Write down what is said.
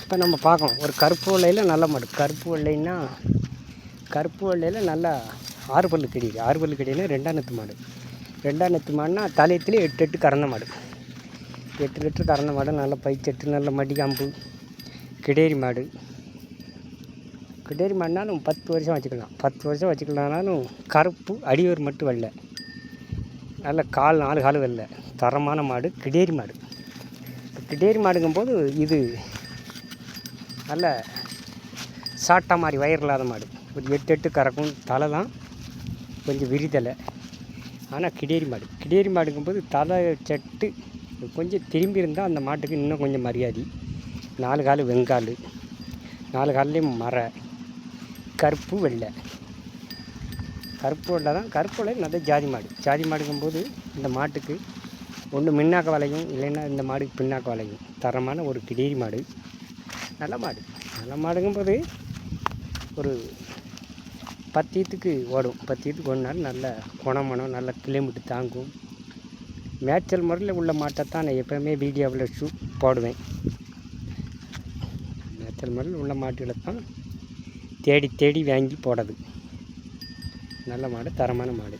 இப்போ நம்ம பார்க்கணும் ஒரு கருப்பு வெள்ளையில் நல்ல மாடு. கருப்பு வெள்ளையில் நல்லா 6 பல்லு கிடையாது. 6 பல்லு கிடையாது. 2ஆம் நெத்து மாடு. 2ஆம் நெத்து மாடுனா தலையத்துலேயே 8 கறந்த மாடு. 8 லிட்டர் கறந்த மாடு. நல்ல பைச்செட்டு, நல்ல மடிக்காம்பு கிடேரி மாடு. கிடேரி மாடுனாலும் 10 வருஷம் வச்சுக்கலாம். 10 வருஷம் வச்சுக்கலானாலும் கருப்பு அடியூர் மட்டும் வெள்ளை. நல்ல 4 கால் வெள்ளை. தரமான மாடு கிடேரி மாடு. கிடேரி மாடுங்கும்போது இது நல்ல சாட்டா மாதிரி வயிறு இல்லாத மாடு. ஒரு 8 கறக்கும். தலை தான் கொஞ்சம் விரிதலை. ஆனால் கிடேரி மாடுங்கும்போது தலை செட்டு கொஞ்சம் திரும்பி இருந்தால் அந்த மாட்டுக்கு இன்னும் கொஞ்சம் மரியாதை. 4 கால் வெங்கால், 4 கால்லேயும் கருப்பு வெள்ளை. கருப்பு வெள்ளை தான். கருப்பு வெள்ளை நல்ல ஜாதி மாடுங்கும்போது இந்த மாட்டுக்கு ஒன்று முன்னாக்க வளையும், இல்லைன்னா இந்த மாடுக்கு பின்னாக்க வளையும். தரமான ஒரு கிடேரி மாடு. நல்ல மாடுங்கும்போது ஒரு 10 ஈத்துக்கு ஓடும். 10 ஈத்துக்கு ஓடினாலும் நல்ல குணமனம், நல்ல கிலோமீட்டர் தாங்கும். மேய்ச்சல் முறையில் உள்ள மாட்டை தான் நான் எப்போவுமே வீடியோவில் போடுவேன். மேய்ச்சல் முறையில் உள்ள மாட்டுகளை தான் தேடி வாங்கி போடுறது. நல்ல மாடு, தரமான மாடு.